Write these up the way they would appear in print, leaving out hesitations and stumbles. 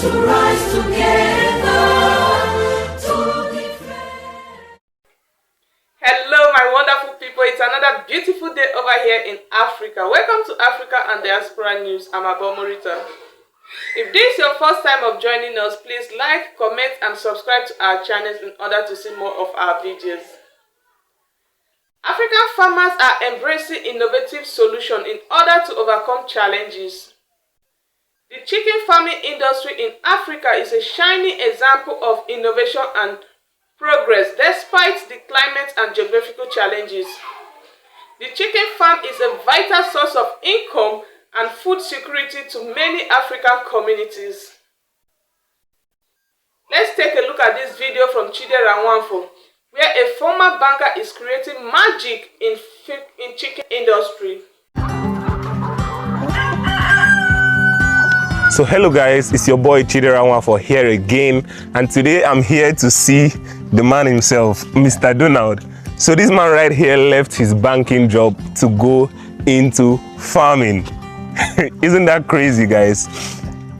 to rise together to defend. Hello, my wonderful people. It's another beautiful day over here in Africa. Welcome to Africa and Diaspora News. I'm Abomorita. If this is your first time of joining us, please like, comment, and subscribe to our channels in order to see more of our videos. African farmers are embracing innovative solutions in order to overcome challenges. The chicken farming industry in Africa is a shining example of innovation and progress despite the climate and geographical challenges. The chicken farm is a vital source of income and food security to many African communities. Let's take a look at this video from Chidera Nwankwo, where a former banker is creating magic in chicken industry. So hello guys, it's your boy Chidera Nwankwo here again, and today I'm here to see the man himself, Mr. Donald. So this man right here left his banking job to go into farming. Isn't that crazy, guys?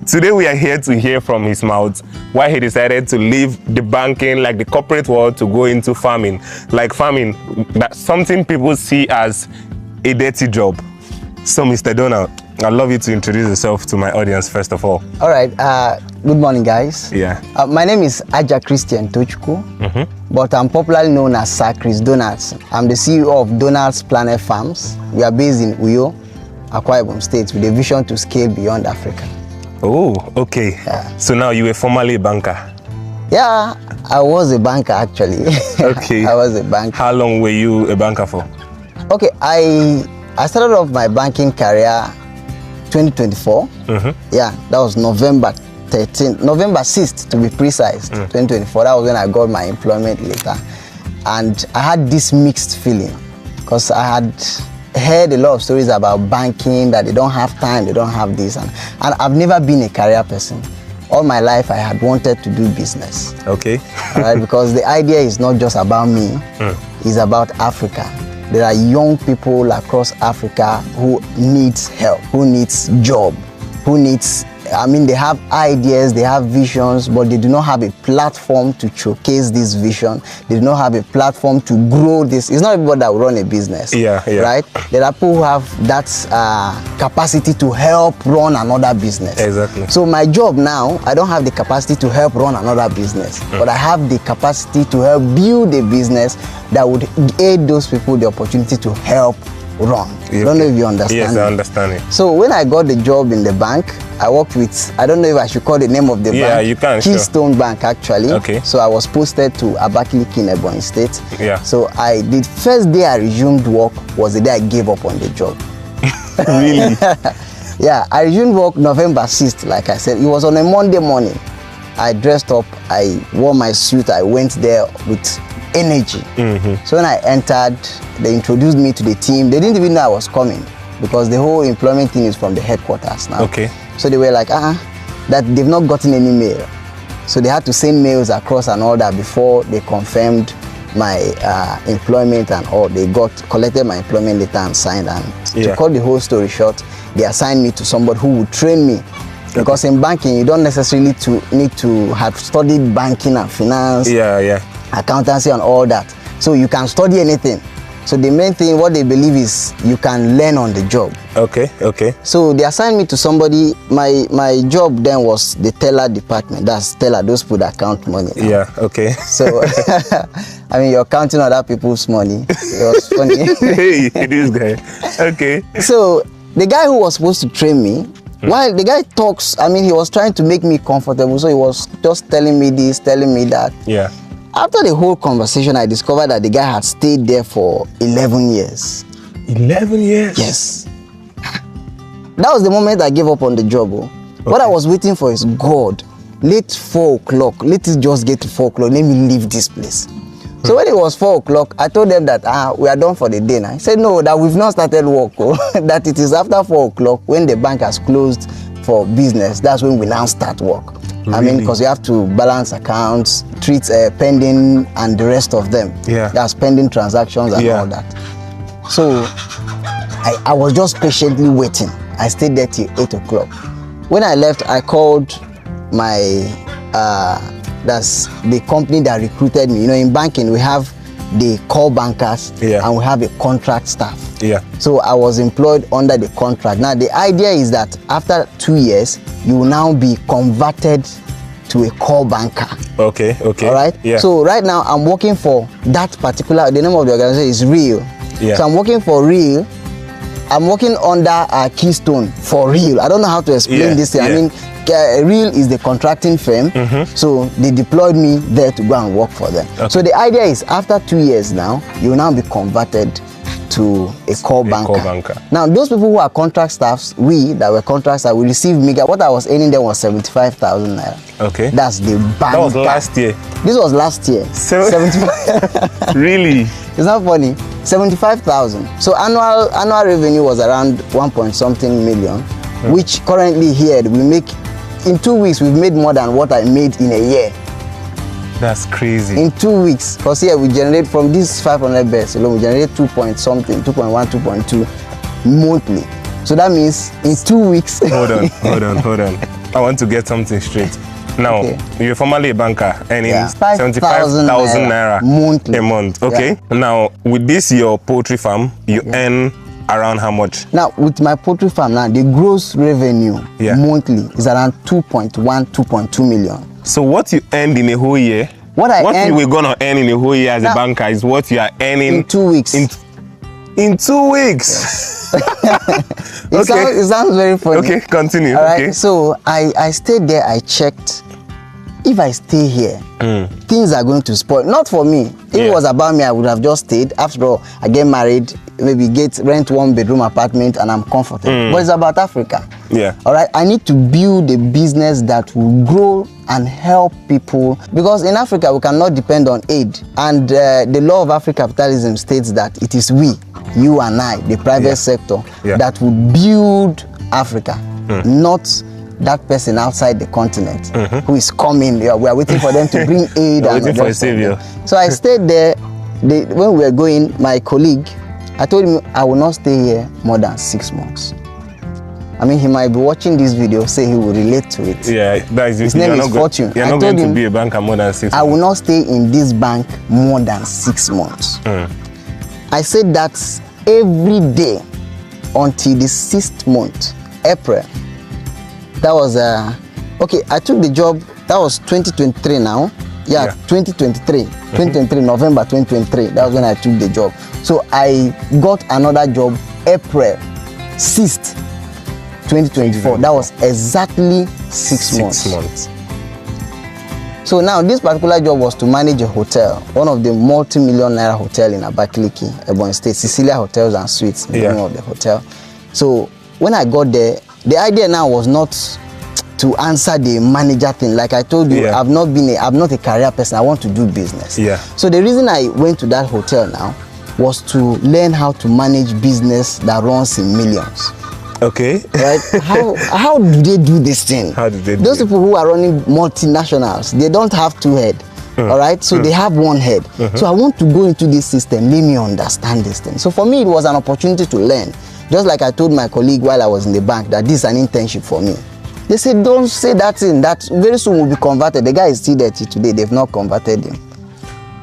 Today we are here to hear from his mouth why he decided to leave the banking, like the corporate world, to go into farming. Like farming, that's something people see as a dirty job. So Mr. Donald, I'd love you to introduce yourself to my audience first of all. All right, good morning guys. Yeah. My name is Aja Christian Tochukwu, but I'm popularly known as Sir Chris Donalds. I'm the CEO of Donald's Planet Farms. We are based in Uyo, Akwa Ibom State, with a vision to scale beyond Africa. Oh, okay. Yeah. So now you were formerly a banker. Yeah, I was a banker actually. Okay. I was a banker. How long were you a banker for? Okay, I started off my banking career 2024. Yeah, that was November 6th to be precise, 2024. That was when I got my employment letter. And I had this mixed feeling because I had heard a lot of stories about banking, that they don't have time, they don't have this. And I've never been a career person. All my life I had wanted to do business. Okay. Right, because the idea is not just about me, it's about Africa. There are young people across Africa who needs help, who needs job, who needs, they have ideas, they have visions, but they do not have a platform to showcase this vision. They do not have a platform to grow this. It's not everybody that will run a business. Yeah. Right? There are people who have that capacity to help run another business. Exactly. So my job now, I don't have the capacity to help run another business, but I have the capacity to help build a business that would aid those people the opportunity to help run. I don't know if you understand. Yes, I understand it. So when I got the job in the bank, I worked with, I don't know if I should call the name of the bank. Yeah, you can. Keystone Bank, actually. Okay. So I was posted to Abakaliki in Ebonyi State. Yeah. So the first day I resumed work was the day I gave up on the job. Really? Yeah, I resumed work November 6th, like I said. It was on a Monday morning. I dressed up, I wore my suit, I went there with energy. So when I entered, they introduced me to the team. They didn't even know I was coming because the whole employment thing is from the headquarters now. Okay. So they were like, that they've not gotten any mail. So they had to send mails across and all that before they confirmed my employment and all. They collected my employment letter and signed. And to cut the whole story short, they assigned me to somebody who would train me. Because in banking, you don't necessarily need to have studied banking and finance, accountancy and all that. So you can study anything. So the main thing, what they believe is you can learn on the job. Okay. So they assigned me to somebody. My job then was the teller department. That's teller, those people that count money now. Yeah, okay. So, you're counting other people's money. It was funny. Hey, this guy. Okay. So the guy who was supposed to train me, while the guy talks, he was trying to make me comfortable. So he was just telling me this, telling me that. Yeah. After the whole conversation, I discovered that the guy had stayed there for 11 years. 11 years? Yes. That was the moment I gave up on the job. Okay. What I was waiting for is, God, late 4 o'clock, let it just get to 4 o'clock, let me leave this place. So when it was 4 o'clock, I told them that we are done for the day now. He said, no, that we've not started work, that it is after 4 o'clock when the bank has closed for business, that's when we now start work. Really? Because you have to balance accounts, treat pending and the rest of them. Yeah. That's pending transactions and all that. So I was just patiently waiting. I stayed there till 8 o'clock. When I left, I called my that's the company that recruited me. You know, in banking we have the core bankers and we have a contract staff. Yeah. So I was employed under the contract. Now the idea is that after 2 years, you will now be converted to a core banker. Okay. All right. Yeah. So right now I'm working for that particular. The name of the organization is Real. Yeah. So I'm working for Real. I'm working under Keystone for Real. I don't know how to explain this thing. I mean, Real is the contracting firm, so they deployed me there to go and work for them. Okay. So the idea is after 2 years now, you will now be converted to a core banker. Now those people who are contract staffs, we that were contract staff, we received mega. What I was earning then was 75,000 naira. Okay. That's the banker. That was last year. This was last year. 75. Really? It's not funny. 75,000. So annual revenue was around 1.something million, which currently here we make. In 2 weeks, we've made more than what I made in a year. That's crazy. In 2 weeks, because here we generate from these 500 beds alone, we generate 2.something, 2.1, 2.2 monthly. So that means in 2 weeks. Hold on. I want to get something straight. Now, you're formerly a banker earning 75,000 naira monthly. A month. Okay. Yeah. Now, with this, your poultry farm, you earn around how much? Now, with my poultry farm now, the gross revenue monthly is around 2.1, 2.2 million. So what you earned in a whole year, what you were gonna earn in a whole year as a banker is what you are earning in 2 weeks. In 2 weeks. Yes. It sounds very funny. Okay, continue. All right. So I stayed there. I checked. If I stay here, things are going to spoil. Not for me. If it was about me, I would have just stayed. After all, I get married, maybe rent 1-bedroom apartment, and I'm comfortable. But it's about Africa. Yeah. All right. I need to build a business that will grow and help people, because in Africa we cannot depend on aid. And the law of African capitalism states that it is we, you and I, the private sector, that will build Africa, not that person outside the continent who is coming. We are waiting for them to bring aid. And waiting for a savior. So I stayed there. When we were going, my colleague, I told him I will not stay here more than 6 months. I mean, he might be watching this video, say he will relate to it. Yeah, that is his name is Fortune. You're not going to be a banker more than 6 months. I will not stay in this bank more than 6 months. I said that every day until the 6th month, April. That was okay. I took the job. That was 2023 now. 2023. 2023, November 2023. That was when I took the job. So I got another job April 6th, 2024. That was exactly 6 months. 6 months. So now this particular job was to manage a hotel, one of the multi-million naira hotel in Abakaliki, Ebonyi State, Cecilia Hotels and Suites, the name of the hotel. So when I got there, the idea now was not to answer the manager thing. Like I told you, I'm not a career person. I want to do business. Yeah. So the reason I went to that hotel now was to learn how to manage business that runs in millions. Okay. Right? How do they do this thing? How do they do Those people who are running multinationals, they don't have 2 heads. All right, so they have 1 head. So I want to go into this system, let me understand this thing. So for me, it was an opportunity to learn. Just like I told my colleague while I was in the bank that this is an internship for me. They said, don't say that thing, that very soon will be converted. The guy is still there till today. They've not converted him.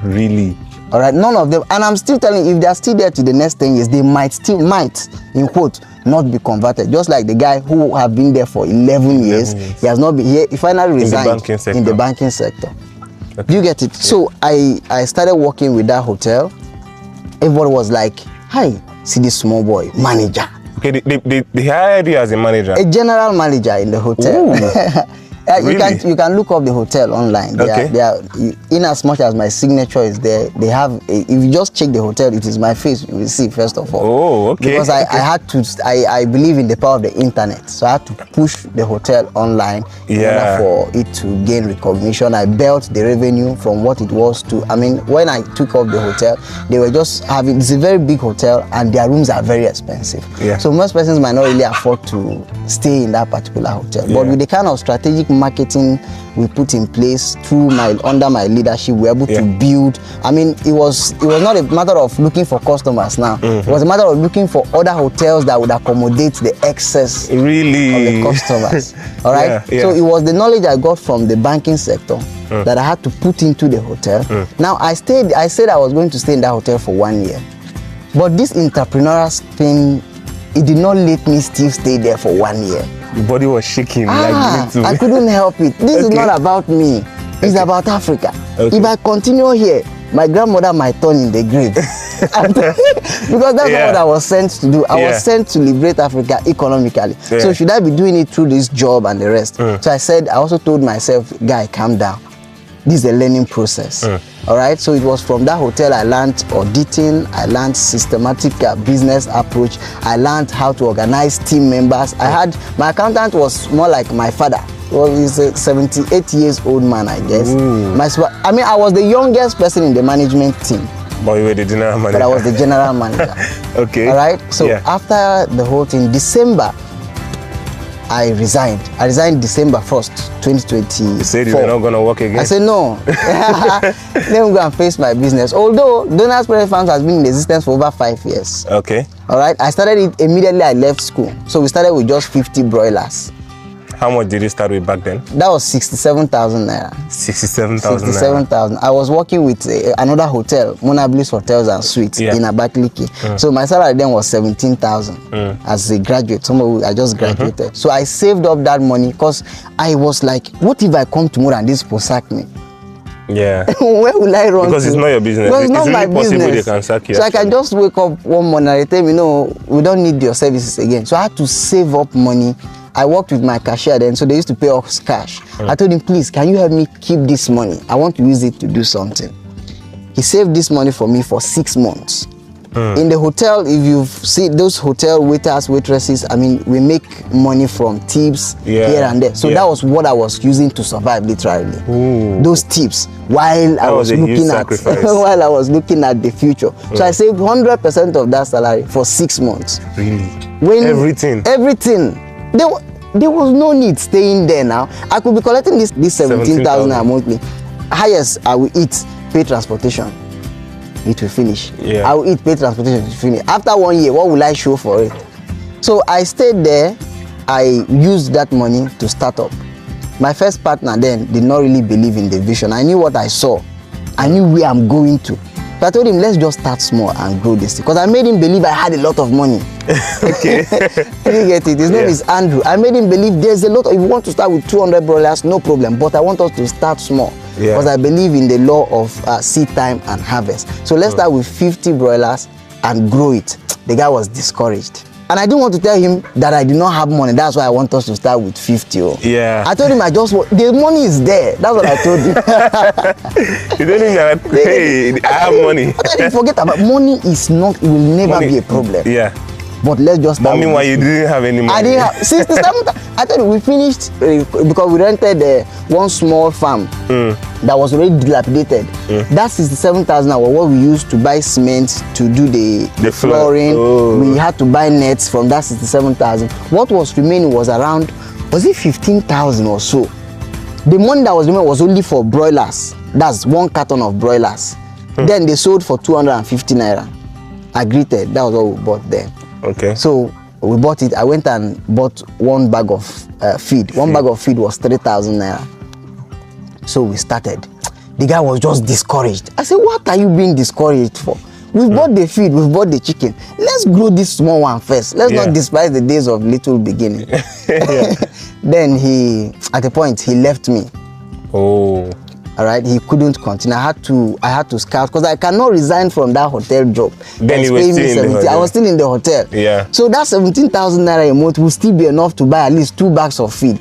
Really? All right, none of them. And I'm still telling you, if they are still there to the next 10 years, they might, in quote, not be converted. Just like the guy who have been there for 11 years. He has not been here. He finally resigned in the banking sector. Okay. You get it? Yeah. So I started working with that hotel. Everybody was like, hi, see this small boy, manager. Okay, they hired you as a manager? A general manager in the hotel. Really? You can look up the hotel online. They are, in as much as my signature is there, they have, if you just check the hotel, it is my face you will see first of all. Oh, okay. Because I had to, I believe in the power of the internet. So I had to push the hotel online in order for it to gain recognition. I built the revenue from what it was to, I mean, when I took up the hotel, they were just having, it's a very big hotel and their rooms are very expensive. Yeah. So most persons might not really afford to stay in that particular hotel. But with the kind of strategic marketing we put in place under my leadership. We were able to build. I mean, it was not a matter of looking for customers now. It was a matter of looking for other hotels that would accommodate the excess of the customers. All right. So it was the knowledge I got from the banking sector that I had to put into the hotel. Now I said I was going to stay in that hotel for 1 year, but this entrepreneurial thing, it did not let me still stay there for 1 year. Your body was shaking. I couldn't help it. This is not about me. It's about Africa. If I continue here, my grandmother might turn in the grave. Because that's not what I was sent to do. I was sent to liberate Africa economically. So should I be doing it through this job and the rest? So I also told myself, guy, calm down. This is a learning process. All right. So it was from that hotel I learned auditing. I learned systematic business approach. I learned how to organize team members. My accountant was more like my father. Well, he's a 78 years old man, I guess. I was the youngest person in the management team. But you were the general manager. But I was the general manager. Okay. All right. So after the whole thing, December, I resigned. I resigned December 1st, 2020. You said you were not going to work again? I said no. Let me go and face my business. Although Donald's Prairie Farms has been in existence for over 5 years. Okay. All right. I started it immediately I left school. So we started with just 50 broilers. How much did you start with back then? That was 67,000 naira. 67,000 naira. 67,000. I was working with another hotel, Mona Bliss Hotels and Suites in Abakaliki. So my salary then was 17,000 as a graduate. I just graduated. So I saved up that money because I was like, what if I come tomorrow and this people sack me? Yeah. Where will I run Because to? It's not your business. Because it's not my possible business. They can sack you. So I can just wake up one morning and tell me, no, we don't need your services again. So I had to save up money. I worked with my cashier then, so they used to pay us cash. I told him, please, can you help me keep this money? I want to use it to do something. He saved this money for me for 6 months. In the hotel, if you see those hotel waiters, waitresses, I mean, we make money from tips here and there. So that was what I was using to survive literally. Those tips while I was looking at while I was looking at the future. So I saved 100% of that salary for 6 months. Really? Everything. There was no need staying there now. I could be collecting this 17,000 a monthly. Highest I will eat, pay transportation. It will finish. I will eat, pay transportation, it will finish. After 1 year, what will I show for it? So I stayed there. I used that money to start up. My first partner then did not really believe in the vision. I knew what I saw. I knew where I'm going to. So I told him, let's just start small and grow this thing. Because I made him believe I had a lot of money. Okay. You get it? His name is Andrew. I made him believe there's a lot of, if you want to start with 200 broilers, no problem. But I want us to start small. Because I believe in the law of seed time and harvest. So let's start with 50 broilers and grow it. The guy was discouraged. And I didn't want to tell him that I did not have money. That's why I want us to start with 50. I told him the money is there. That's what I told him. You told him that, hey, I have money. Forget about money. It will never be a problem. But let's just start. But meanwhile, you didn't have any money. I didn't have 67. I thought we finished because we rented one small farm that was already dilapidated. That 67,000 was what we used to buy cement to do the flooring. We had to buy nets from that 67,000. What was remaining was around, was it 15,000 or so? The money that was remaining was only for broilers. That's 1 carton of broilers. Then they sold for 250 naira. Agreed. That was what we bought then. Okay. So we bought it. I went and bought 1 bag of feed. One bag of feed was 3,000 naira. So we started. The guy was just discouraged. I said, what are you being discouraged for? We've bought the feed, we've bought the chicken. Let's grow this small one first. Let's not despise the days of little beginning. Then at a point, he left me. All right, he couldn't continue. I had to scout because I cannot resign from that hotel job. Then you were still in the hotel. I was still in the hotel. So that 17,000 naira a month will still be enough to buy at least 2 bags of feed.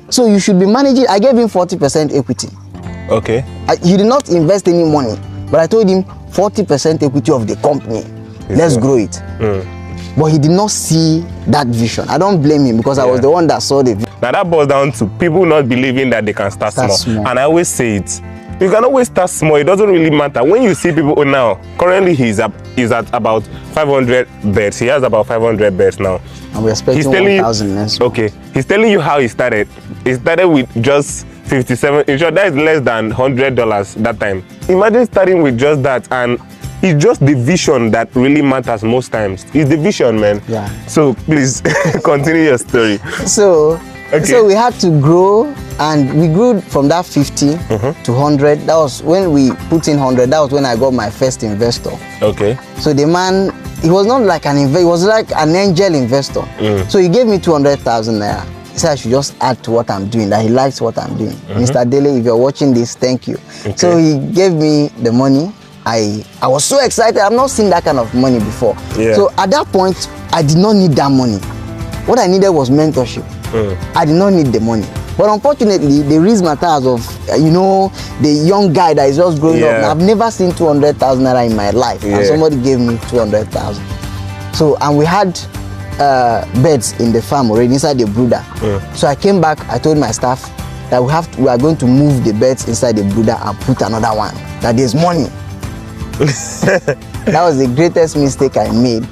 So you should be managing. I gave him 40% equity. Okay. He did not invest any money, but I told him 40% equity of the company. Let's grow it. But he did not see that vision. I don't blame him because I was the one that saw the vision. Now that boils down to people not believing that they can start small. And I always say it, You can always start small. It doesn't really matter. When you see people now, currently he's at about 500 beds. He has about 500 beds now. And we're expecting 1,000 next. Okay. He's telling you how he started. He started with just 57. In short, that is less than $100 that time. Imagine starting with just that, and it's just the vision that really matters most times. It's the vision, man. Yeah. So please continue your story. So, Okay. so we had to grow, and we grew from that 50 to 100. That was when we put in 100. That was when I got my first investor. Okay. So the man, he was not like an investor. He was like an angel investor. So he gave me 200,000 naira. He said I should just add to what I'm doing. That he likes what I'm doing. Mr. Dele, if you're watching this, thank you. Okay. So he gave me the money. I was so excited. I've not seen that kind of money before. Yeah. So at that point, I did not need that money. What I needed was mentorship. I did not need the money. But unfortunately, the razzmatazz of, the young guy that is just growing up. Yeah. I've never seen 200,000 naira in my life. Yeah. And somebody gave me 200,000. So, and we had beds in the farm already inside the brooder. So I came back, I told my staff that we are going to move the beds inside the brooder and put another one. That there's money. That was the greatest mistake I made.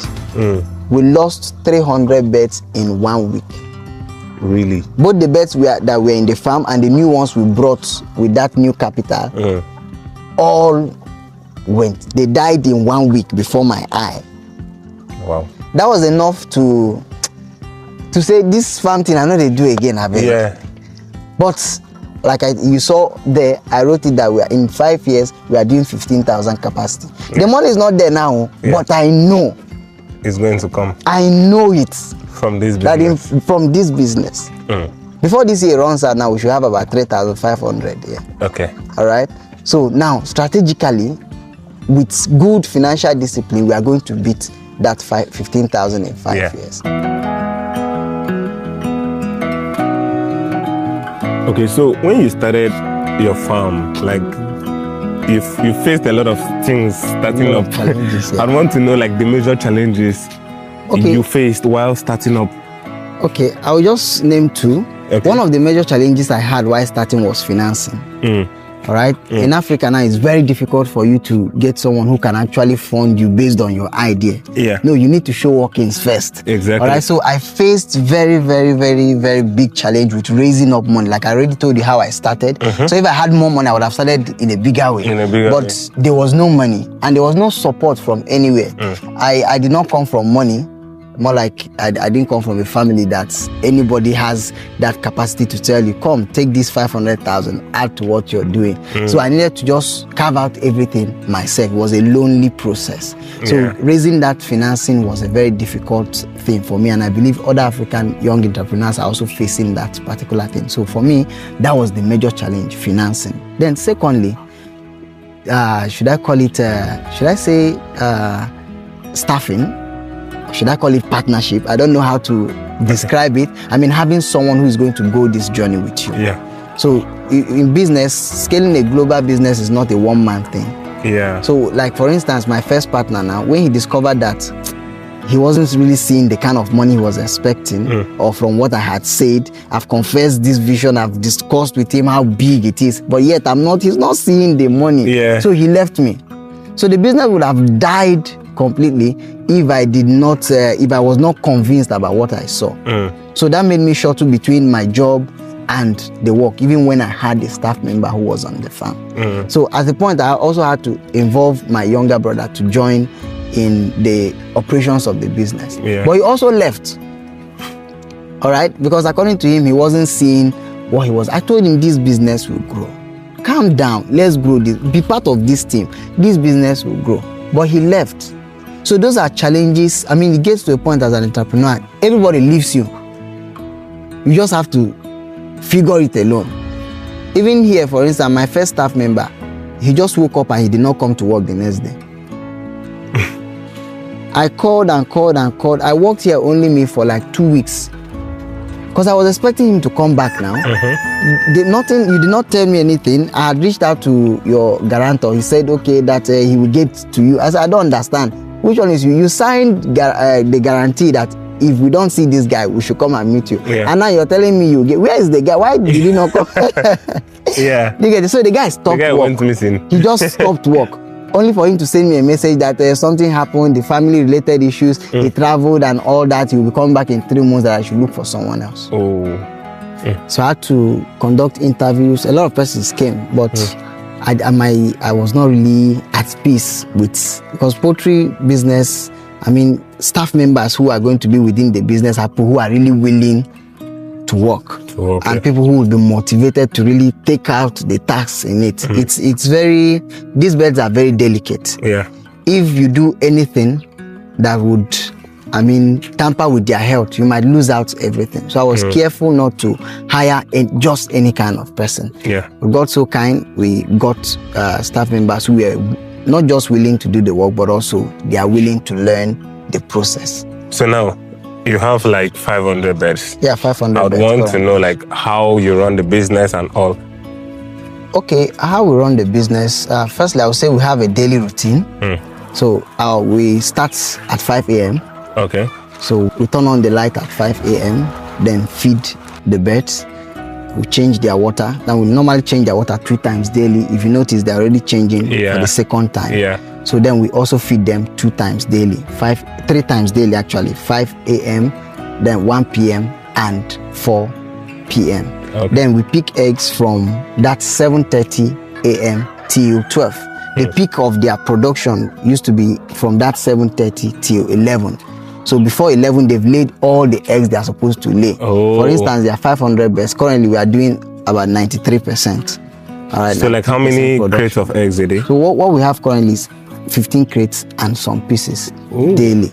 We lost 300 beds in 1 week. Really? Both the beds that were in the farm and the new ones we brought with that new capital, all went. They died in 1 week before my eye. Wow. That was enough to say this farm thing I know they do again. Yeah. But like you saw there, I wrote it that we are in 5 years we are doing 15,000 capacity. The money is not there now, but I know It's going to come I know it from this that business. from this business. Before this year runs out, now we should have about 3,500 here. Okay. All right. So now, strategically, with good financial discipline, we are going to beat that 15,000 in 5 years. Okay, so when you started your farm, like you faced a lot of things starting up. Challenges, yeah. I want to know like the major challenges you faced while starting up. Okay, I will just name two. Okay. One of the major challenges I had while starting was financing. All right. In Africa now, it's very difficult for you to get someone who can actually fund you based on your idea. Yeah. No, you need to show workings first. Exactly. All right. So I faced very, very, very, very big challenge with raising up money. Like I already told you how I started. So if I had more money, I would have started in a bigger way. But there was no money and there was no support from anywhere. I did not come from money. More like I didn't come from a family that anybody has that capacity to tell you, come, take this 500,000, add to what you're doing. So I needed to just carve out everything myself. It was a lonely process. So raising that financing was a very difficult thing for me. And I believe other African young entrepreneurs are also facing that particular thing. So for me, that was the major challenge, financing. Then secondly, should I call it, staffing? Should I call it partnership? I don't know how to describe it. I mean, having someone who is going to go this journey with you. Yeah. So in business, scaling a global business is not a one-man thing. Yeah. So like for instance, my first partner now, when he discovered that he wasn't really seeing the kind of money he was expecting or from what I had said, I've confessed this vision, I've discussed with him how big it is, but yet he's not seeing the money. Yeah. So he left me. So the business would have died completely if I was not convinced about what I saw. So that made me shuttle between my job and the work, even when I had a staff member who was on the farm. So at the point, I also had to involve my younger brother to join in the operations of the business. But he also left. All right, because according to him, he wasn't seeing what he was. I told him this business will grow. Calm down, let's grow this. Be part of this team. This business will grow. But he left. So those are challenges. I mean, it gets to a point as an entrepreneur, everybody leaves you. You just have to figure it alone. Even here, for instance, my first staff member, he just woke up and he did not come to work the next day. I called and called and called. I worked here only me for like 2 weeks. Because I was expecting him to come back now. You did not tell me anything. I had reached out to your guarantor. He said, okay, that he will get to you. I said, I don't understand. Which one is you? You signed the guarantee that if we don't see this guy, we should come and meet you. And now you're telling me you get, where is the guy? Why did you not come? Yeah. You get it? So the guy The stopped guy work. went missing. He just stopped work. Only for him to send me a message that something happened, the family related issues, he traveled and all that. He will be coming back in 3 months, that I should look for someone else. Oh. So I had to conduct interviews. A lot of persons came, but I was not really at peace with, because poultry business, I mean, staff members who are going to be within the business are people who are really willing to work. And people who will be motivated to really take out the tasks in it. It's very, these birds are very delicate. Yeah. If you do anything that would, I mean, tamper with their health, you might lose out everything. So I was careful not to hire just any kind of person. Yeah. We got so kind, we got staff members who were not just willing to do the work, but also they are willing to learn the process. So now, you have like 500 beds. Yeah, 500 I would beds. want to know like how you run the business and all. Okay, how we run the business. Firstly, I would say we have a daily routine. So we start at 5 a.m. Okay. So we turn on the light at 5 a.m. Then feed the birds. We change their water. Now we normally change their water 3 times daily. If you notice, they're already changing for the second time. Yeah. So then we also feed them 2 times daily, 3 times daily actually, 5 a.m., then 1 p.m. and 4 p.m. Okay. Then we pick eggs from that 7:30 a.m. till 12. The peak of their production used to be from that 7:30 till 11. So before 11, they've laid all the eggs they are supposed to lay. Oh. For instance, there are 500 birds. Currently, we are doing about 93%. All right. So like how many crates of eggs a day? So what we have currently is 15 crates and some pieces daily.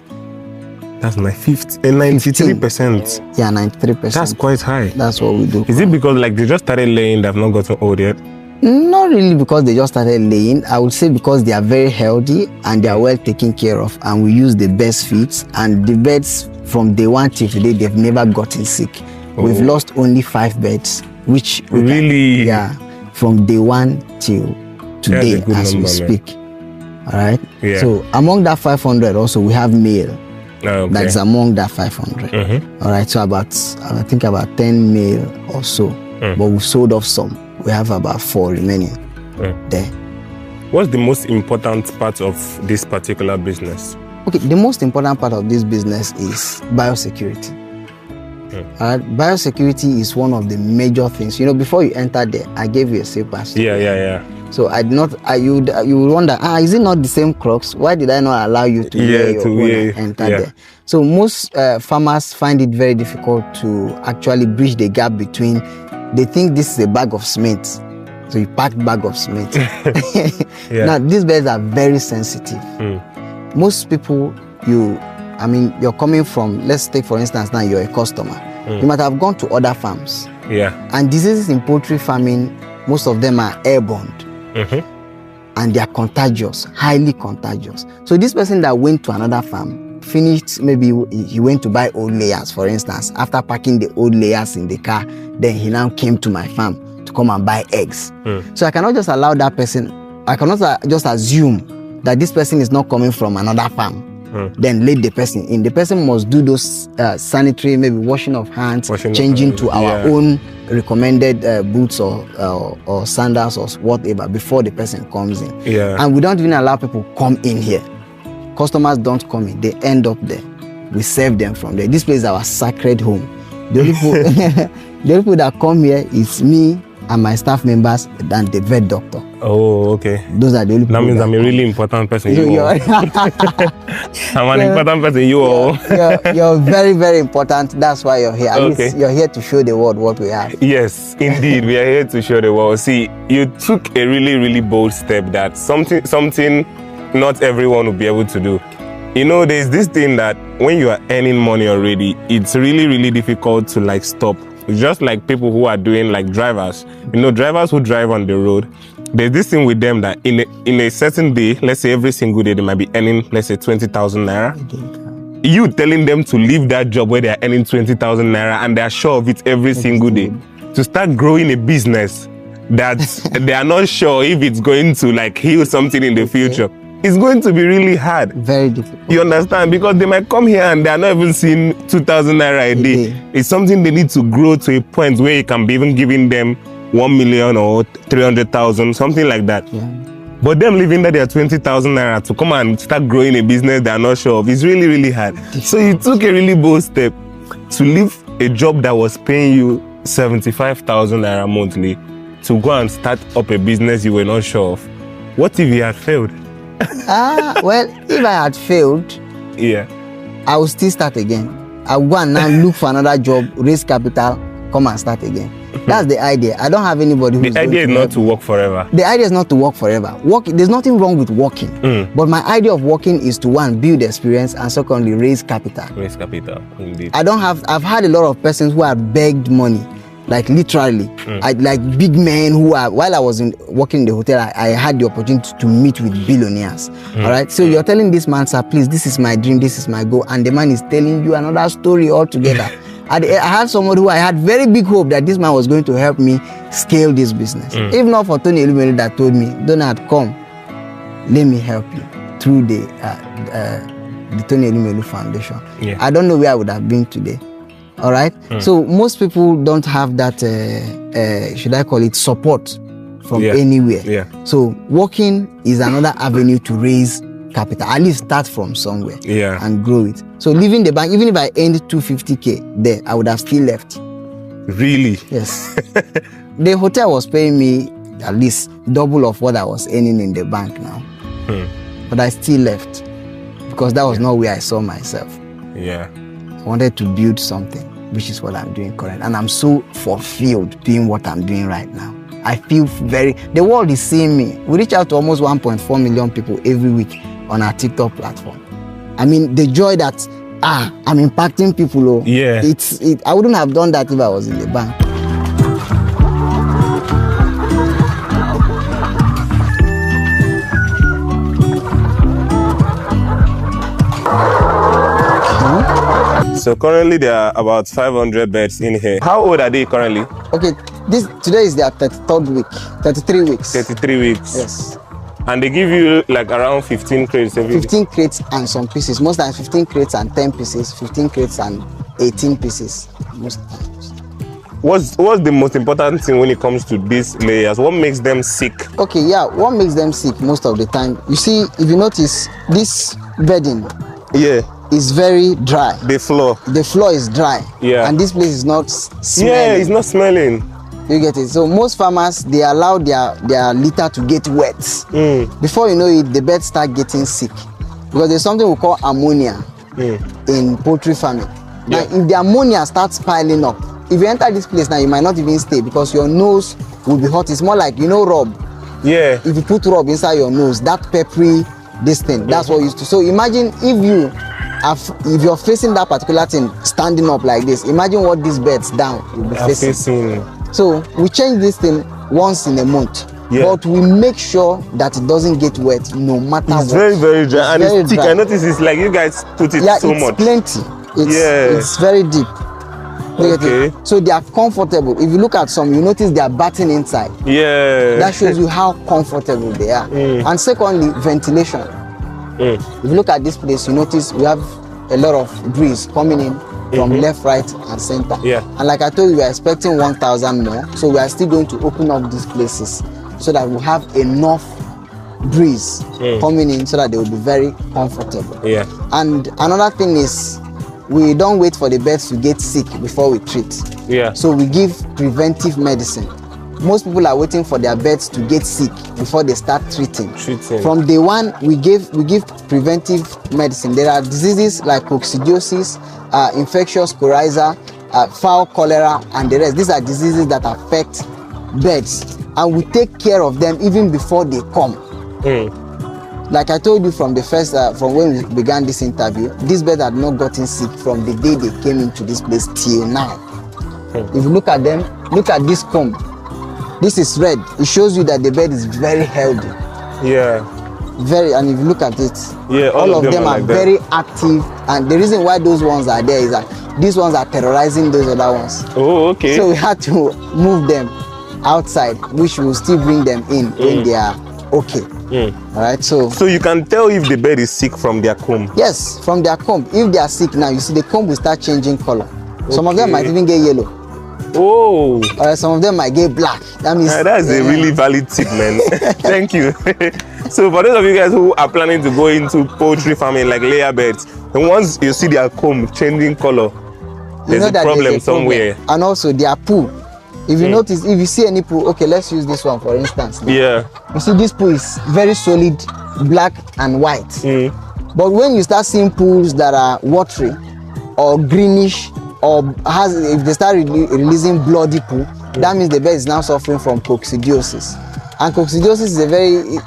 That's my 93%. Yeah, 93%. That's quite high. That's what we do. Is it because like they just started laying, they've not gotten old yet? Not really because they just started laying. I would say because they are very healthy and they are well taken care of, and we use the best feeds, and the birds from day 1 till today, they've never gotten sick. We've lost only 5 birds, which we Really? from day 1 till today That's a good as we number, speak. All right. Yeah. So among that 500, also we have male. Okay. That's among that 500. All right. So I think about 10 male or so, but we've sold off some. We have about 4 remaining there. What's the most important part of this particular business? Okay, the most important part of this business is biosecurity. Biosecurity is one of the major things. You know, before you enter there, I gave you a safe pass. Yeah. So you would wonder, is it not the same crocs? Why did I not allow you to wear your own and enter there? So most farmers find it very difficult to actually bridge the gap between, they think this is a bag of cement. So you pack bag of cement. Now these birds are very sensitive. Most people, you're coming from, let's take for instance now you're a customer. You might have gone to other farms. And diseases in poultry farming, most of them are airborne. And they are contagious, highly contagious. So this person that went to another farm, finished, maybe he went to buy old layers, for instance. After packing the old layers in the car, then he now came to my farm to come and buy eggs. So I cannot just allow that person, I cannot just assume that this person is not coming from another farm. Then let the person in. The person must do those sanitary, maybe washing of hands, changing to our own recommended boots or sandals or whatever before the person comes in. And we don't even allow people come in here. Customers don't come in, they end up there. We serve them from there. This place is our sacred home. The only people that come here is me and my staff members and the vet doctor. Oh, okay. Those are the only people. That means I'm a really important person. I'm an important person. You're very, very important. That's why you're here. At least you're here to show the world what we have. Yes, indeed. We are here to show the world. See, you took a really, really bold step that something not everyone will be able to do. You know, there's this thing that when you are earning money already, it's really, really difficult to like stop. Just like people who are doing like drivers. You know, drivers who drive on the road, there's this thing with them that in a certain day, let's say every single day, they might be earning, let's say 20,000 naira. You telling them to leave that job where they're earning 20,000 naira and they're sure of it every single day, to start growing a business that they are not sure if it's going to like heal something in the future. It's going to be really hard. Very difficult. You understand? Because they might come here and they are not even seeing 2,000 naira a day. It's something they need to grow to a point where you can be even giving them 1 million or 300,000, something like that. Yeah. But them living that they're 20,000 naira to come and start growing a business they're not sure of, it's really, really hard. So you took a really bold step to leave a job that was paying you 75,000 naira monthly to go and start up a business you were not sure of. What if you had failed? Well, if I had failed, Yeah. I will still start again. I will go and now look for another job, raise capital, come and start again. That's the idea. I don't have anybody who's The idea is not to work forever. The idea is not to work forever. There's nothing wrong with working. But my idea of working is to, one, build experience, and secondly, raise capital. Raise capital, indeed. I've had a lot of persons who have begged money, like literally, like big men who are, while I was working in the hotel, I had the opportunity to meet with billionaires. All right. So you're telling this man, sir, please, this is my dream, this is my goal. And the man is telling you another story altogether. I had someone who I had very big hope that this man was going to help me scale this business. If not for Tony Elumelu that told me, Donald, come, let me help you through the Tony Elumelu Foundation. Yeah. I don't know where I would have been today. All right. So most people don't have that, should I call it, support from anywhere. Yeah. So working is another avenue to raise capital. At least start from somewhere and grow it. So leaving the bank, even if I earned 250K there, I would have still left. Really? Yes. The hotel was paying me at least double of what I was earning in the bank now. But I still left because that was not where I saw myself. Yeah. I wanted to build something, which is what I'm doing currently. And I'm so fulfilled doing what I'm doing right now. I feel the world is seeing me. We reach out to almost 1.4 million people every week on our TikTok platform. I mean, the joy that, I'm impacting people. Oh, yeah. I wouldn't have done that if I was in the bank. So currently there are about 500 beds in here. How old are they currently? Okay, today is their 33 weeks. 33 weeks. Yes. And they give you like around 15 crates every 15 crates and some pieces. Most times 15 crates and 10 pieces, 15 crates and 18 pieces. Most times. What's the most important thing when it comes to these layers? What makes them sick? Okay, yeah, what makes them sick most of the time? You see, if you notice, this bedding is very dry. The floor is dry. Yeah. And this place is not smelling. Yeah, it's not smelling. You get it? So most farmers, they allow their litter to get wet. Before you know it, the birds start getting sick. Because there's something we call ammonia in poultry farming. Now, if the ammonia starts piling up, if you enter this place now, you might not even stay because your nose will be hot. It's more like, rub. Yeah. If you put rub inside your nose, that peppery, this thing, that's what you used to. So imagine if you're facing that particular thing standing up like this, imagine what these birds down will be facing. So we change this thing once in a month, but we make sure that it doesn't get wet no matter what. It's very, very dry, and it's thick. Dry. I notice it's like you guys put it so much. Plenty. It's very deep. Okay. So they are comfortable. If you look at some, you notice they are batting inside. Yeah. That shows you how comfortable they are. And secondly, ventilation. If you look at this place, you notice we have a lot of breeze coming in from left, right, and center. Yeah. And like I told you, we are expecting 1,000 more. So we are still going to open up these places so that we have enough breeze coming in so that they will be very comfortable. Yeah. And another thing is, we don't wait for the birds to get sick before we treat. Yeah. So we give preventive medicine. Most people are waiting for their birds to get sick before they start treating. From day one, we give preventive medicine. There are diseases like coccidiosis, infectious coryza, fowl cholera, and the rest. These are diseases that affect birds, and we take care of them even before they come. Like I told you from the first, from when we began this interview, these birds had not gotten sick from the day they came into this place till now. If you look at them, look at this comb. This is red. It shows you that the bird is very healthy. Yeah. And if you look at it, all of them are like very active. And the reason why those ones are there is that these ones are terrorizing those other ones. Oh, okay. So we had to move them outside, which will still bring them in when they are okay. All right. So you can tell if the bird is sick from their comb. Yes, from their comb. If they are sick now, you see the comb will start changing color. Some of them might even get yellow. Oh. Some of them might get black. That means That's a really valid tip, man. Thank you. So for those of you guys who are planning to go into poultry farming like layer beds, and once you see their comb changing color, there's a problem somewhere. And also their poo. If you notice, if you see any poo, okay, let's use this one for instance. Yeah. You see this poo is very solid, black and white. But when you start seeing pools that are watery or greenish, or if they start releasing bloody poo, that means the bird is now suffering from coccidiosis. And coccidiosis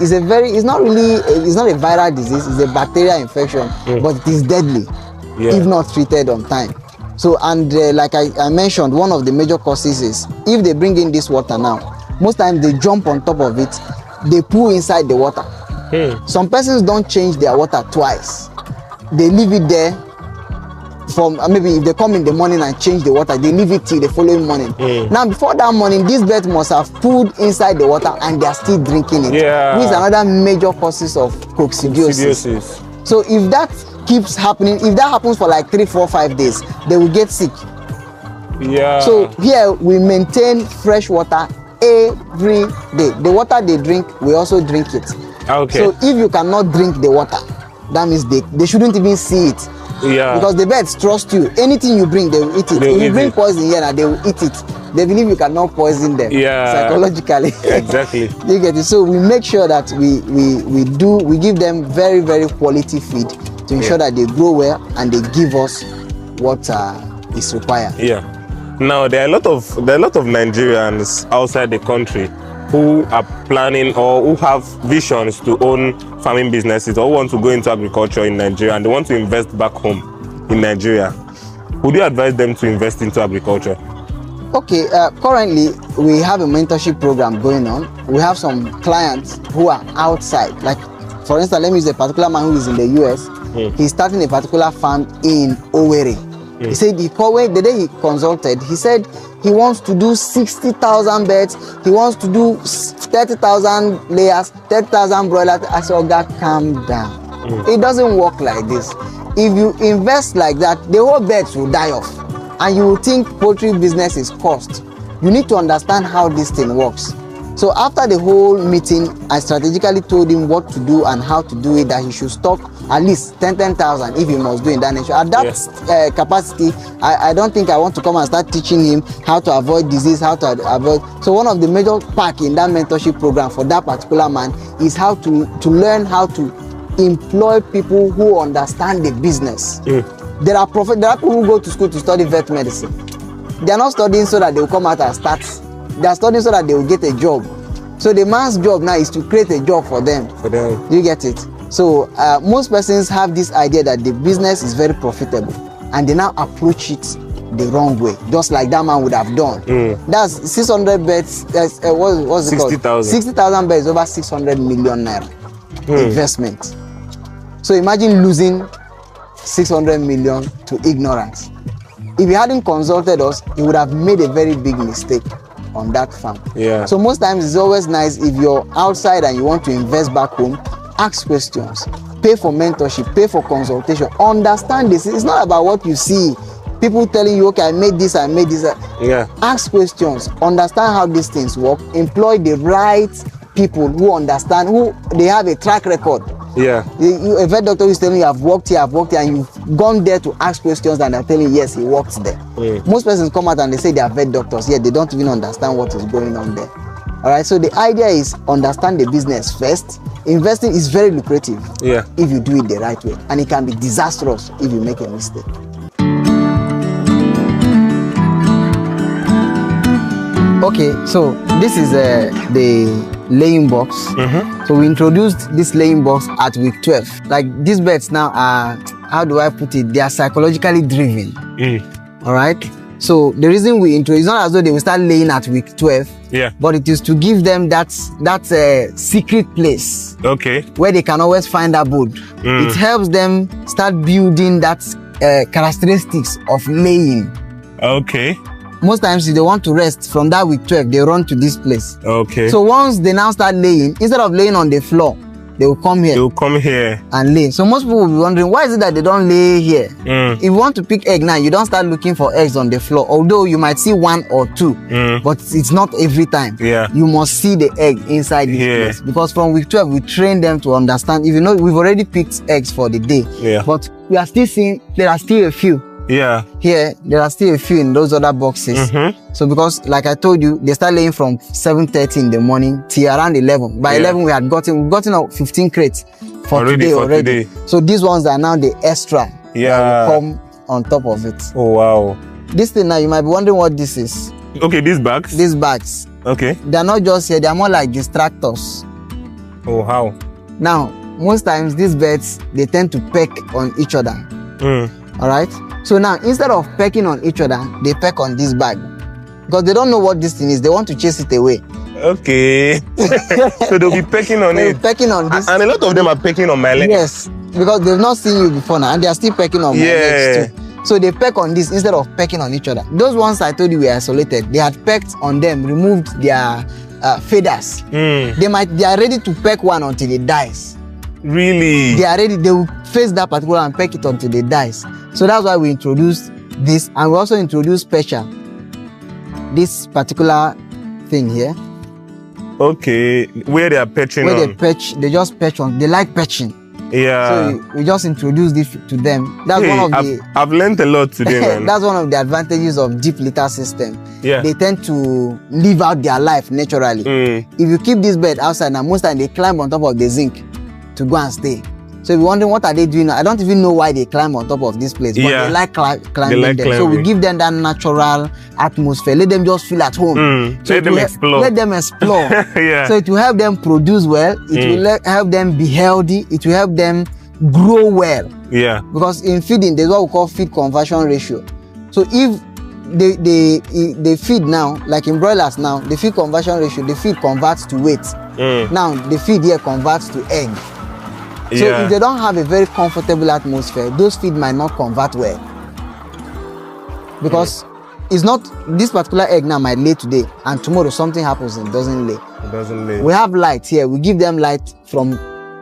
it's not a viral disease, it's a bacterial infection, but it is deadly if not treated on time. So, and like I mentioned, one of the major causes is if they bring in this water now, most times they jump on top of it, they poo inside the water. Some persons don't change their water twice. They leave it there from maybe if they come in the morning and change the water, they leave it till the following morning. Now, before that morning, these birds must have pooed inside the water and they are still drinking it. Which is another major causes of coccidiosis. So if that keeps happening, if that happens for like 3, 4, 5 days, they will get sick. So here we maintain fresh water every day. The water they drink, we also drink it. So if you cannot drink the water, that means they shouldn't even see it. Because the birds trust you. Anything you bring, they will eat it. If you bring poison here, they will eat it. They believe you cannot poison them psychologically. Exactly. You get it. So we make sure that we give them very, very quality feed to ensure that they grow well and they give us what is required. Now there are a lot of Nigerians outside the country who are planning or who have visions to own farming businesses or want to go into agriculture in Nigeria and they want to invest back home in Nigeria. Would you advise them to invest into agriculture? Okay, currently we have a mentorship program going on. We have some clients who are outside. Like, for instance, let me use a particular man who is in the US. He's starting a particular farm in Owerri. He said the day he consulted, he said he wants to do 60,000 beds. He wants to do 30,000 layers, 30,000 broilers. I said, oh God, calm down. It doesn't work like this. If you invest like that, the whole beds will die off. And you will think poultry business is cost. You need to understand how this thing works. So after the whole meeting, I strategically told him what to do and how to do it, that he should stock at least 10,000 if he must do in that nature. At that capacity, I don't think I want to come and start teaching him how to avoid disease, how to avoid. So one of the major parts in that mentorship program for that particular man is how to learn how to employ people who understand the business. There are people who go to school to study vet medicine. They are not studying so that they will come out and start. They are studying so that they will get a job. So the man's job now is to create a job for them. Do you get it? So most persons have this idea that the business is very profitable and they now approach it the wrong way, just like that man would have done. That's 600 beds. What's it called? 60,000 beds, over 600 million naira investment. So imagine losing 600 million to ignorance. If he hadn't consulted us, he would have made a very big mistake on that farm. So most times it's always nice if you're outside and you want to invest back home, ask questions, pay for mentorship, pay for consultation, understand this. It's not about what you see. People telling you, okay, I made this. Ask questions, understand how these things work, employ the right people who understand, who they have a track record. A vet doctor who is telling you, I've worked here, and you've gone there to ask questions and they're telling you, yes, he works there. Most persons come out and they say they are vet doctors, yet they don't even understand what is going on there. All right, so the idea is understand the business first. Investing is very lucrative if you do it the right way, and it can be disastrous if you make a mistake. Okay, so this is the laying box. So we introduced this laying box at week 12. Like, these birds now are, how do I put it, they are psychologically driven. All right, so the reason we introduce, it's not as though they will start laying at week 12, but it is to give them that secret place where they can always find abode. It helps them start building that characteristics of laying. Most times if they want to rest from that week 12, they run to this place. So once they now start laying, instead of laying on the floor, they will come They here will come here. and lay. So most people will be wondering, why is it that they don't lay here? Mm. If you want to pick egg now, you don't start looking for eggs on the floor, although you might see 1 or 2, but it's not every time. Yeah. You must see the egg inside this Yeah. place, because from week 12 we train them to understand. If you know, we've already picked eggs for the day, Yeah. but we are still seeing there are still a few Yeah. here. There are still a few in those other boxes. So because, like I told you, they start laying from 7:30 in the morning till around 11. By 11 we've gotten out 15 crates for today already. So these ones are now the extra Yeah. that will come on top of it. Oh wow. This thing now, you might be wondering what this is. Okay, these bags. These bags, Okay. they're not just here, they're more like distractors. Oh how? Now, most times these birds, they tend to peck on each other. All right. So now, instead of pecking on each other, they peck on this bag, because they don't know what this thing is. They want to chase it away. Okay. So they'll be pecking on They're it. pecking on this. And a lot of them are pecking on my leg. Yes, because they've not seen you before now, and they are still pecking on my legs too. So they peck on this instead of pecking on each other. Those ones I told you were isolated. They had pecked on them, removed their feathers. They are ready to peck one until it dies. Really? They are ready. They will face that particular and peck it until it dies. So that's why we introduced this, and we also introduced special. This particular thing here, Okay. Where they are perching where on. they perch, they just perch on. They like perching. Yeah. So we just introduced this to them. That's Hey, one of the I've learned a lot today, man. that's one of the advantages of deep litter system. Yeah. They tend to live out their life naturally. If you keep this bird outside now, most time they climb on top of the zinc to go and stay. So if you're wondering what are they doing now, I don't even know why they climb on top of this place, but Yeah. they like climbing like there. So we climbing. give them that natural atmosphere. Let them just feel at home. So Let them explore. Let them explore. Yeah. So it will help them produce well. It will help them be healthy. It will help them grow well. Yeah. Because in feeding, there's what we call feed conversion ratio. So if they feed now, like in broilers now, the feed conversion ratio, the feed converts to weight. Now the feed here converts to egg. So if they don't have a very comfortable atmosphere, those feed might not convert well. Because it's not, this particular egg now might lay today, and tomorrow something happens and it doesn't lay. It doesn't lay. We have light here. We give them light from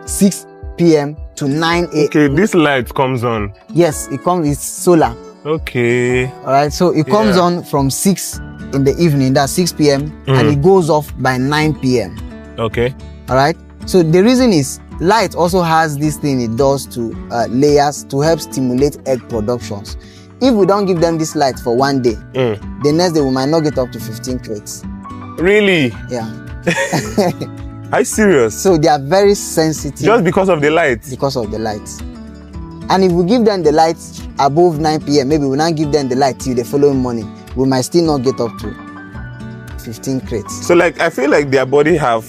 6 p.m. to 9 a.m. Okay, this light comes on. Yes, it comes, it's solar. Okay. All right, so it comes on from 6 in the evening, that's 6 p.m. and it goes off by 9 p.m. Okay. All right, so the reason is light also has this thing it does to layers to help stimulate egg productions. If we don't give them this light for one day, the next day we might not get up to 15 crates. Really? Yeah. Are you serious? So they are very sensitive. Just because of the light? Because of the light. And if we give them the light above 9 p.m., maybe we not give them the light till the following morning, we might still not get up to 15 crates. So like, I feel like their body have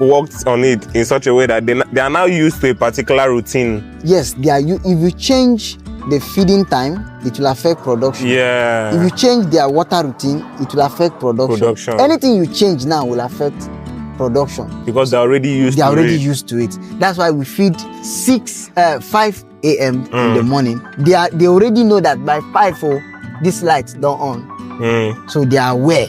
worked on it in such a way that they are now used to a particular routine. Yes, they are. If you change the feeding time, it will affect production. Yeah. If you change their water routine, it will affect production. Anything you change now will affect production. Because they're already used They're to already it. used to it. That's why we feed 5 a.m. in the morning. They already know that by 5 this light don't on. So they are aware.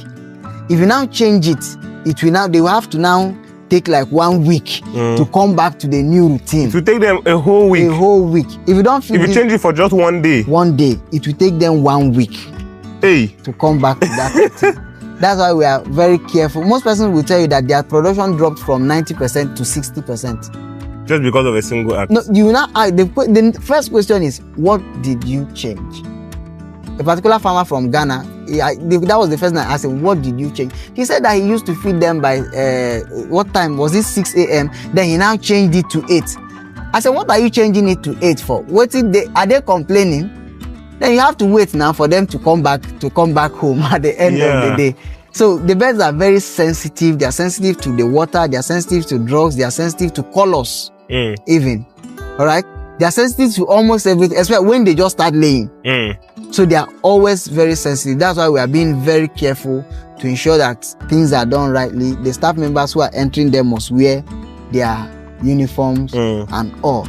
If you now change it, they will have to now take like 1 week to come back to the new routine. It will take them a whole week. A whole week. If you don't feed If you change it for just 1 day. 1 day, it will take them 1 week to come back to that routine. That's why we are very careful. Most persons will tell you that their production dropped from 90% to 60%. Just because of a single act. No, you now the first question is, what did you change? A particular farmer from Ghana, that was the first thing I asked him, what did you change? He said that he used to feed them by, what time? Was it 6 a.m.? Then he now changed it to 8. I said, what are you changing it to 8 for? Are they complaining? Then you have to wait now for them to come back home at the end of the day. So the birds are very sensitive. They are sensitive to the water. They are sensitive to drugs. They are sensitive to colors even. All right? They are sensitive to almost everything, especially when they just start laying. So they are always very sensitive. That's why we are being very careful to ensure that things are done rightly. The staff members who are entering them must wear their uniforms and all.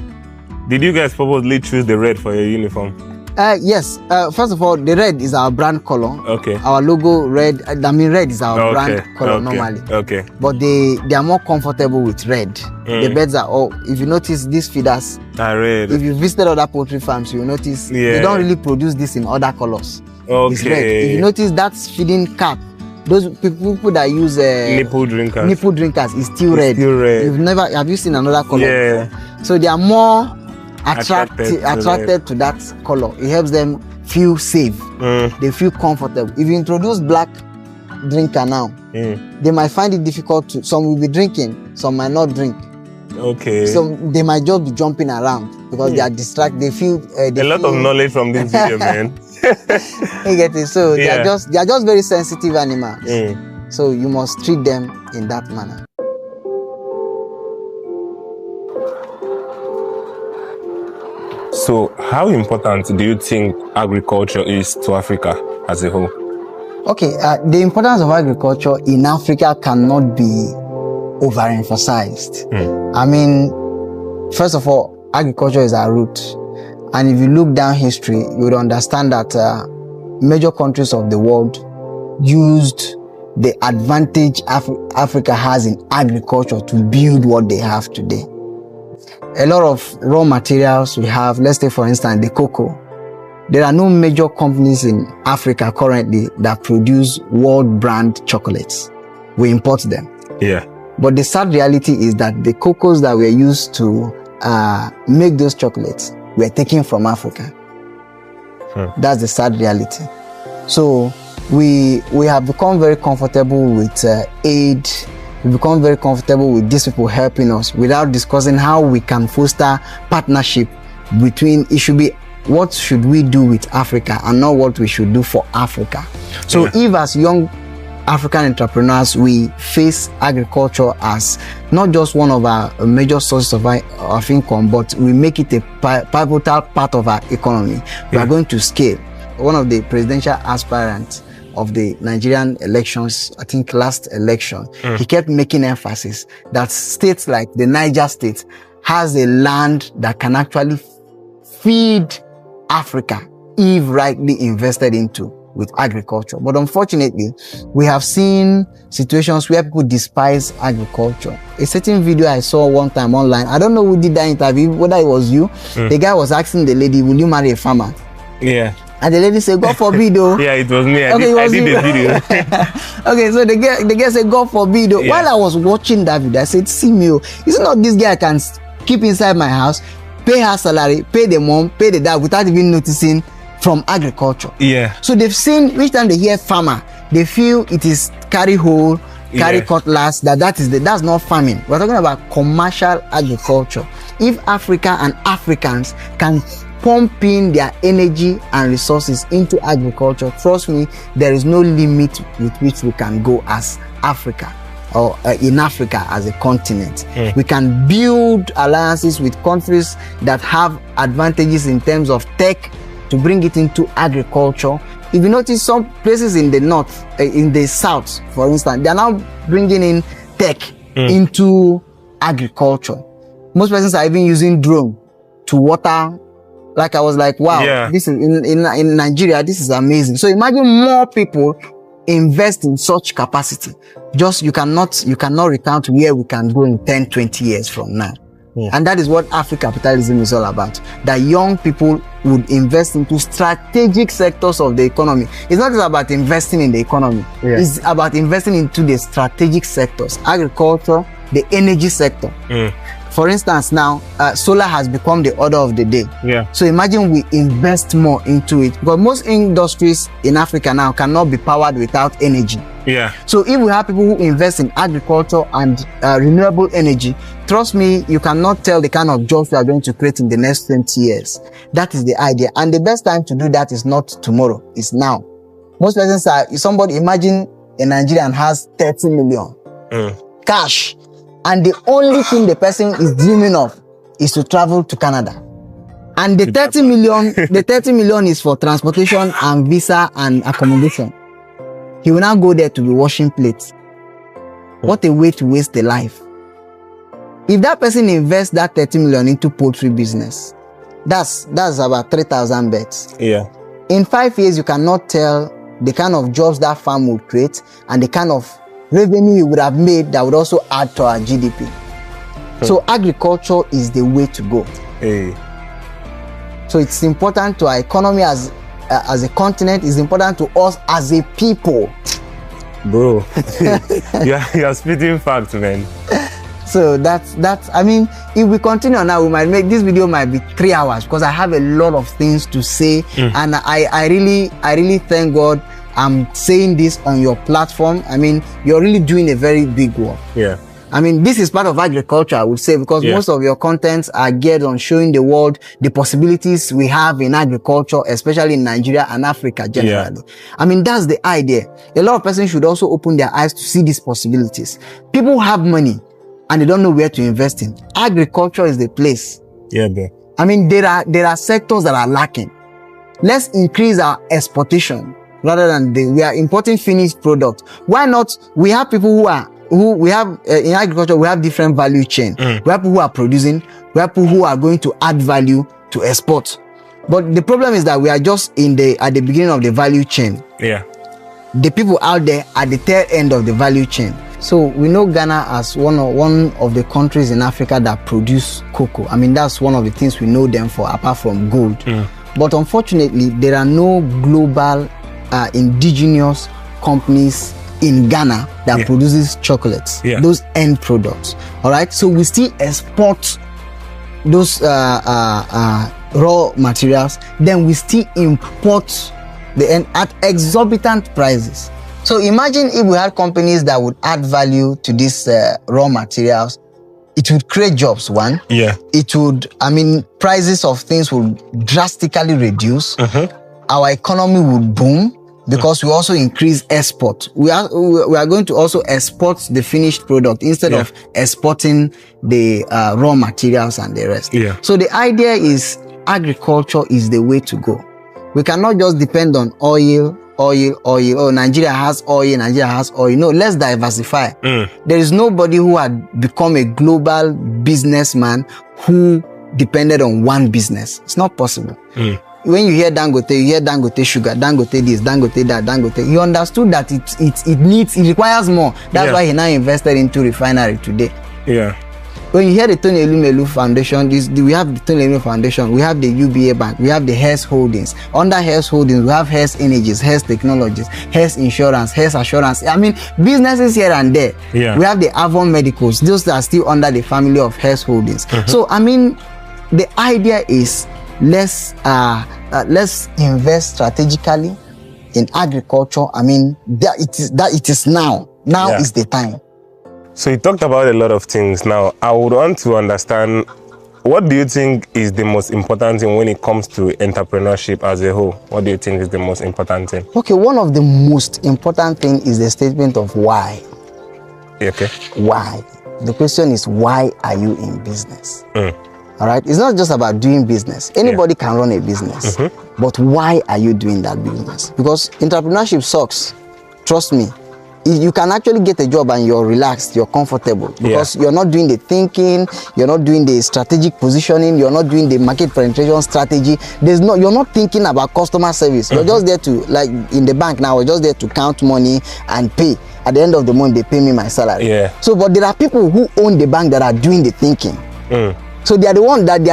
Did you guys purposely choose the red for your uniform? Yes. First of all, the red is our brand color. Okay. Our logo red. I mean, red is our brand color normally. Okay. But they are more comfortable with red. The birds are all. If you notice, these feeders. Red. If you visited other poultry farms, you will notice they don't really produce this in other colors. Okay. It's red. If you notice, that's feeding cap. Those people that use nipple drinkers is still red. Have you seen another color? Yeah. So they are more attracted to that color. It helps them feel safe. They feel comfortable. If you introduce black drinker now, they might find it difficult to. Some will be drinking, some might not drink. Okay. So they might just be jumping around because they are distracted. They feel a lot of knowledge from this video, man. You get it? So they are just very sensitive animals. So you must treat them in that manner. So how important do you think agriculture is to Africa as a whole? Okay, the importance of agriculture in Africa cannot be overemphasized. I mean, first of all, agriculture is our root. And if you look down history, you would understand that major countries of the world used the advantage Africa has in agriculture to build what they have today. A lot of raw materials we have, let's take for instance the cocoa. There are no major companies in Africa currently that produce world brand chocolates. We import them. Yeah. But the sad reality is that the cocoas that were used to make those chocolates were taken from Africa. That's the sad reality. So we have become very comfortable with aid. We become very comfortable with these people helping us without discussing how we can foster partnership between. It should be what should we do with Africa and not what we should do for Africa. So if as young African entrepreneurs we face agriculture as not just one of our major sources of income, but we make it a pivotal part of our economy, we are going to scale. One of the presidential aspirants of the Nigerian elections, I think last election, he kept making emphasis that states like the Niger state has a land that can actually feed Africa if rightly invested into with agriculture. But unfortunately, we have seen situations where people despise agriculture. A certain video I saw one time online, I don't know who did that interview, whether it was you. The guy was asking the lady, will you marry a farmer? Yeah. And the lady said, God forbid, though. Yeah, it was me. I did the video. Okay, so the girl said, God forbid, though. While I was watching that video, I said, see me, it's not this guy I can keep inside my house, pay her salary, pay the mom, pay the dad without even noticing from agriculture. Yeah. So they've seen, each time they hear farmer, they feel it is carry hoe, carry cutlass, that's not farming. We're talking about commercial agriculture. If Africa and Africans can pump in their energy and resources into agriculture, trust me, there is no limit with which we can go as Africa or in Africa as a continent. We can build alliances with countries that have advantages in terms of tech to bring it into agriculture. If you notice, some places in the north, in the south, for instance, they are now bringing in tech into agriculture. Most persons are even using drone to water. Like I was like, wow, this is in Nigeria, this is amazing. So imagine more people invest in such capacity. Just you cannot recount where we can go in 10, 20 years from now. And that is what Afro-capitalism is all about. That young people would invest into strategic sectors of the economy. It's not just about investing in the economy. It's about investing into the strategic sectors. Agriculture, the energy sector. For instance, now, solar has become the order of the day. So imagine we invest more into it. Because most industries in Africa now cannot be powered without energy. So if we have people who invest in agriculture and renewable energy, trust me, you cannot tell the kind of jobs we are going to create in the next 20 years. That is the idea. And the best time to do that is not tomorrow, it's now. Most persons are, imagine a Nigerian has 30 million cash. And the only thing the person is dreaming of is to travel to Canada. And the 30 million is for transportation and visa and accommodation. He will now go there to be washing plates. What a way to waste a life. If that person invests that 30 million into poultry business, That's about 3,000 beds. Yeah. In 5 years, you cannot tell the kind of jobs that farm would create and the kind of revenue you would have made that would also add to our GDP. So agriculture is the way to go. Hey. So it's important to our economy as a continent. It's important to us as a people. Bro, you're spitting facts, man. So that's I mean, if we continue on that, we might make this video might be 3 hours because I have a lot of things to say, and I really thank God I'm saying this on your platform. I mean, you're really doing a very big work. Yeah. I mean, this is part of agriculture, I would say, because most of your contents are geared on showing the world the possibilities we have in agriculture, especially in Nigeria and Africa generally. Yeah. I mean, that's the idea. A lot of persons should also open their eyes to see these possibilities. People have money and they don't know where to invest in. Agriculture is the place. Yeah, bro. I mean, there are sectors that are lacking. Let's increase our exportation rather than we are importing finished product. Why not? We have people who have in agriculture, we have different value chain. We have people who are producing, we have people who are going to add value to export. But the problem is that we are just at the beginning of the value chain. Yeah. The people out there at the tail end of the value chain. So we know Ghana as one of the countries in Africa that produce cocoa. I mean, that's one of the things we know them for, apart from gold. But unfortunately, there are no global indigenous companies in Ghana that produces chocolates, those end products. All right, so we still export those raw materials, then we still import the end at exorbitant prices. So imagine if we had companies that would add value to these raw materials. It would create jobs, one. Yeah. It would, I mean, prices of things would drastically reduce. Our economy would boom. Because we also increase export. We are going to also export the finished product instead of exporting the raw materials and the rest. Yeah. So the idea is agriculture is the way to go. We cannot just depend on oil. Oh, Nigeria has oil. No, let's diversify. There is nobody who had become a global businessman who depended on one business. It's not possible. When you hear Dangote, you hear Dangote sugar, Dangote this, Dangote that, Dangote. He understood that it requires more. That's why he now invested into refinery today. Yeah. When you hear the Tony Elumelu Foundation, we have the Tony Elumelu Foundation, we have the UBA Bank, we have the Hess Holdings. Under Hess Holdings, we have Hess Energies, Hess Technologies, Hess Insurance, Hess Assurance. I mean, businesses here and there. Yeah. We have the Avon Medicals. Those are still under the family of Hess Holdings. So, I mean, the idea is let's invest strategically in agriculture. I mean, it is now. Now is the time. So you talked about a lot of things. Now, I would want to understand, what do you think is the most important thing when it comes to entrepreneurship as a whole? What do you think is the most important thing? Okay, one of the most important thing is the statement of why. Okay. Why? The question is, why are you in business? All right, it's not just about doing business. Anybody can run a business, but why are you doing that business? Because entrepreneurship sucks. Trust me. You can actually get a job and you're relaxed, you're comfortable, because you're not doing the thinking, you're not doing the strategic positioning, you're not doing the market penetration strategy. You're not thinking about customer service. You're just there to, like in the bank now, we're just there to count money and pay. At the end of the month, they pay me my salary. Yeah. So, but there are people who own the bank that are doing the thinking. So they are the ones that they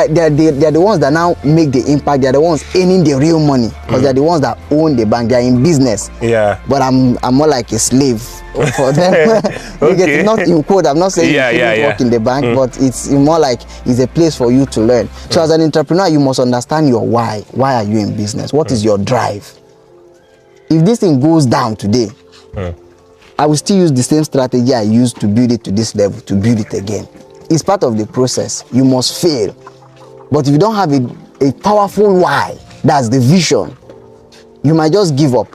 are the ones that now make the impact. They are the ones earning the real money, because they are the ones that own the bank. They are in business. Yeah. But I'm more like a slave for them. Okay. Not in quote. I'm not saying you shouldn't work in the bank, but it's more like it's a place for you to learn. So as an entrepreneur, you must understand your why. Why are you in business? What is your drive? If this thing goes down today, I will still use the same strategy I used to build it to this level, to build it again. It's part of the process. You must fail. But if you don't have a powerful why, that's the vision, you might just give up.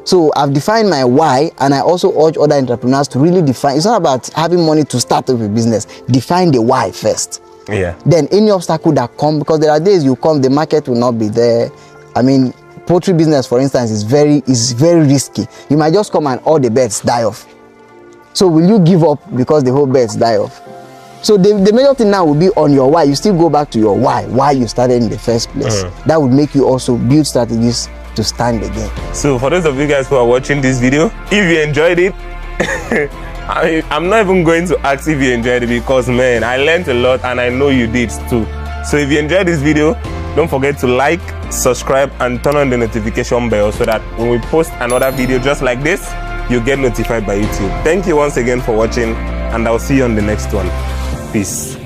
So I've defined my why, and I also urge other entrepreneurs to really define. It's not about having money to start up a business. Define the why first. Yeah. Then any obstacle that come, because there are days you come, the market will not be there. I mean, poultry business, for instance, is very risky. You might just come and all the birds die off. So will you give up because the whole birds die off? So the major thing now will be on your why. You still go back to your why you started in the first place. That would make you also build strategies to stand again. So for those of you guys who are watching this video, if you enjoyed it, I'm not even going to ask if you enjoyed it, because man, I learned a lot and I know you did too. So if you enjoyed this video, don't forget to like, subscribe and turn on the notification bell so that when we post another video just like this, you'll get notified by YouTube. Thank you once again for watching, and I'll see you on the next one. Peace.